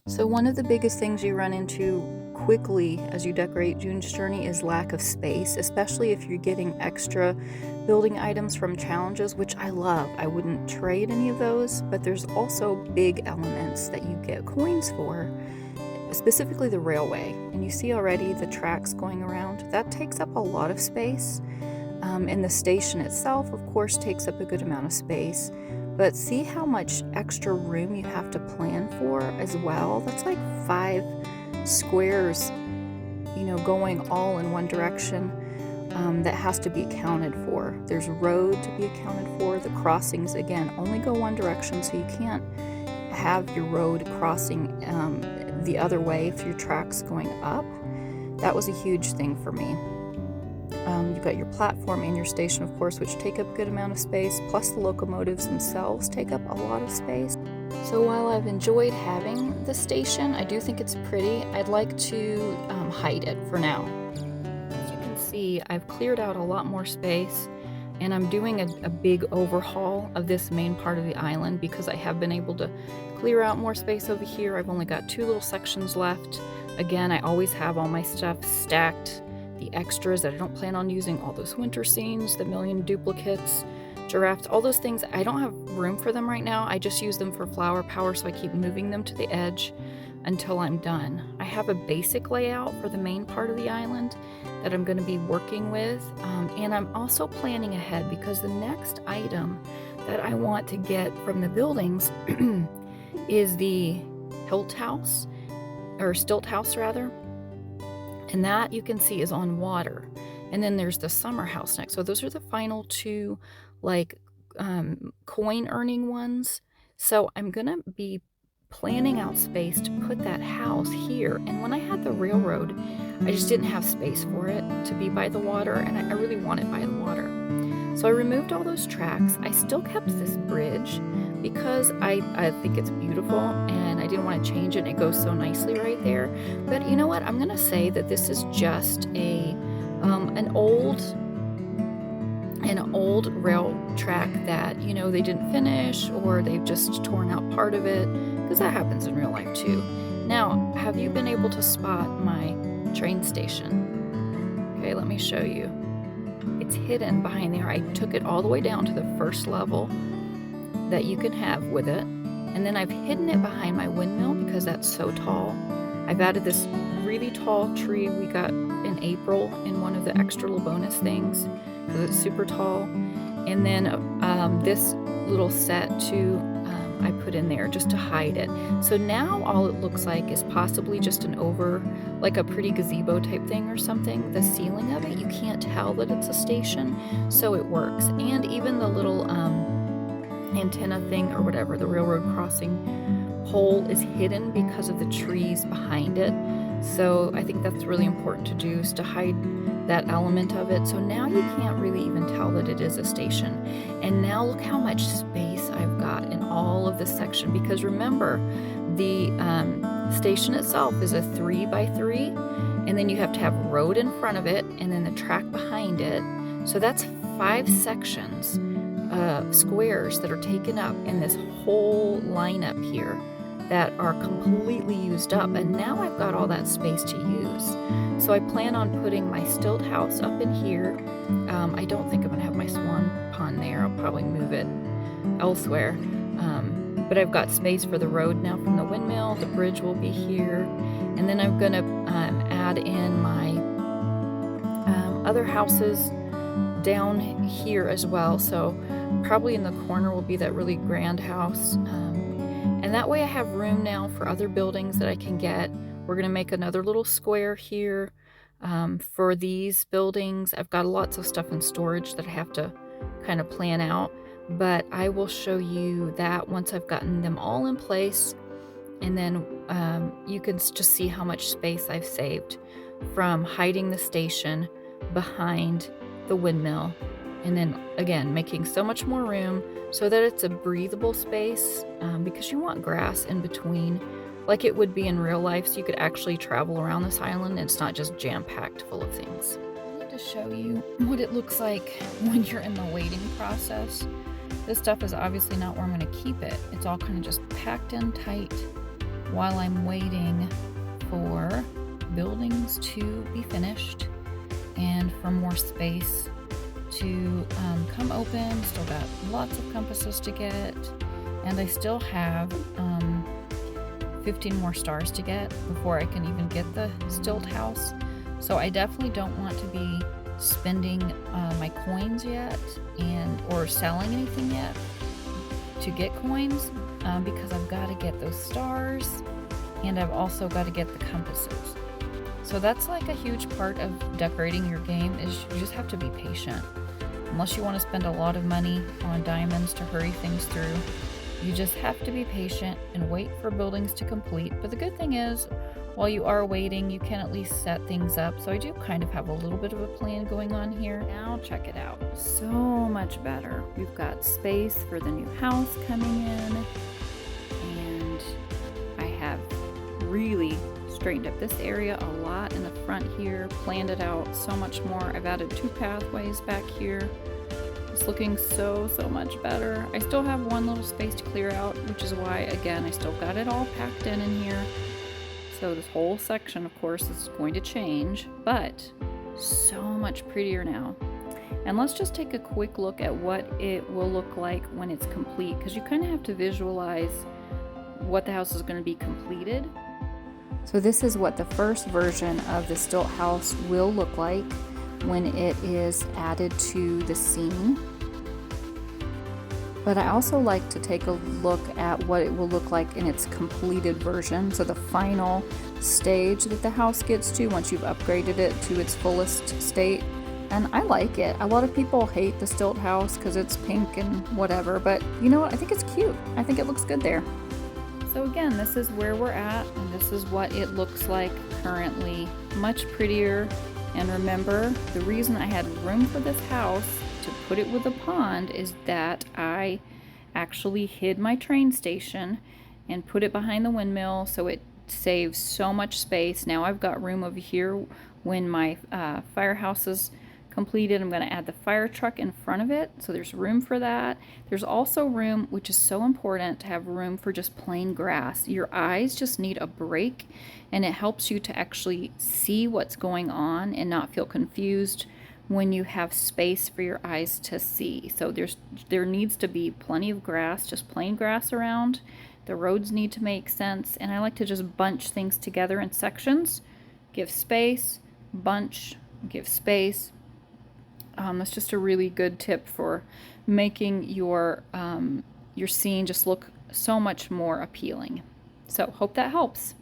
So one of the biggest things you run into quickly as you decorate June's Journey is lack of space, especially if you're getting extra building items from challenges, which I love. I wouldn't trade any of those, but there's also big elements that you get coins for, specifically the railway. And you see already the tracks going around. That takes up a lot of space. And the station itself, of course, takes up a good amount of space. But see how much extra room you have to plan for as well. That's like 5 squares, going all in one direction, that has to be accounted for. There's road to be accounted for. The crossings, again, only go one direction, so you can't have your road crossing the other way if your track's going up. That was a huge thing for me. You've got your platform and your station, of course, which take up a good amount of space, plus the locomotives themselves take up a lot of space. So while I've enjoyed having the station, I do think it's pretty. I'd like to hide it for now. As you can see, I've cleared out a lot more space, and I'm doing a big overhaul of this main part of the island because I have been able to clear out more space over here. I've only got 2 little sections left. Again, I always have all my stuff stacked. The extras that I don't plan on using, all those winter scenes, the million duplicates, giraffes, all those things, I don't have room for them right now. I just use them for flower power, so I keep moving them to the edge until I'm done. I have a basic layout for the main part of the island that I'm going to be working with, and I'm also planning ahead because the next item that I want to get from the buildings is the Stilt house rather. And that you can see is on water. And then there's the summer house next. So those are the final 2 coin earning ones. So I'm gonna be planning out space to put that house here. And when I had the railroad, I just didn't have space for it to be by the water, and I really want it by the water. So I removed all those tracks. I still kept this bridge because I think it's beautiful and I didn't want to change it. It goes so nicely right there. But you know what? I'm going to say that this is just an old rail track that, they didn't finish, or they've just torn out part of it, because that happens in real life too. Now, have you been able to spot my train station? Okay, let me show you. It's hidden behind there. I took it all the way down to the first level that you can have with it, and then I've hidden it behind my windmill because that's so tall. I've added this really tall tree we got in April in one of the extra little bonus things because it's super tall, and then this little set too, I put in there just to hide it. So now all it looks like is possibly just like a pretty gazebo type thing or something. The ceiling of it, you can't tell that it's a station, so it works. And even the little antenna thing or whatever, the railroad crossing pole, is hidden because of the trees behind it. So I think that's really important to do, is to hide that element of it. So now you can't really even tell that it is a station. And now look how much space I've got in all of this section, because remember, the station itself is a 3x3, and then you have to have road in front of it and then the track behind it. So that's 5 sections, squares that are taken up in this whole lineup here that are completely used up, and now I've got all that space to use. So I plan on putting my stilt house up in here. I don't think I'm gonna have my swan pond there. I'll probably move it elsewhere. But I've got space for the road now from the windmill. The bridge will be here, and then I'm gonna add in my other houses down here as well. So probably in the corner will be that really grand house. And that way I have room now for other buildings that I can get. We're going to make another little square here for these buildings. I've got lots of stuff in storage that I have to kind of plan out, but I will show you that once I've gotten them all in place. And then you can just see how much space I've saved from hiding the station behind the windmill, and then again making so much more room so that it's a breathable space, because you want grass in between like it would be in real life, so you could actually travel around this island and it's not just jam-packed full of things. I need to show you what it looks like when you're in the waiting process. This stuff is obviously not where I'm going to keep it. It's all kind of just packed in tight while I'm waiting for buildings to be finished and for more space to come open. Still got lots of compasses to get, and I still have 15 more stars to get before I can even get the Stilt house. So I definitely don't want to be spending my coins yet or selling anything yet to get coins, because I've got to get those stars, and I've also got to get the compasses. So that's like a huge part of decorating your game, is you just have to be patient. Unless you want to spend a lot of money on diamonds to hurry things through, you just have to be patient and wait for buildings to complete. But the good thing is, while you are waiting, you can at least set things up. So I do kind of have a little bit of a plan going on here. Now check it out. So much better. We've got space for the new house coming in, and I have really straightened up this area a lot in the front here, planned it out so much more. I've added 2 pathways back here. It's looking so much better. I still have one little space to clear out, which is why, again, I still got it all packed in here. So this whole section, of course, is going to change, but so much prettier now. And let's just take a quick look at what it will look like when it's complete, because you kind of have to visualize what the house is going to be completed. So this is what the first version of the Stilt house will look like when it is added to the scene. But I also like to take a look at what it will look like in its completed version. So the final stage that the house gets to once you've upgraded it to its fullest state. And I like it. A lot of people hate the Stilt house because it's pink and whatever, but you know what? I think it's cute. I think it looks good there. So again, this is where we're at, and this is what it looks like currently. Much prettier. And remember, the reason I had room for this house to put it with a pond is that I actually hid my train station and put it behind the windmill, so it saves so much space. Now I've got room over here when my firehouse is completed. I'm going to add the fire truck in front of it, so there's room for that. There's also room, which is so important, to have room for just plain grass. Your eyes just need a break, and it helps you to actually see what's going on and not feel confused when you have space for your eyes to see. So there needs to be plenty of grass, just plain grass around. The roads need to make sense, and I like to just bunch things together in sections. Give space, bunch, give space. That's just a really good tip for making your scene just look so much more appealing. So hope that helps.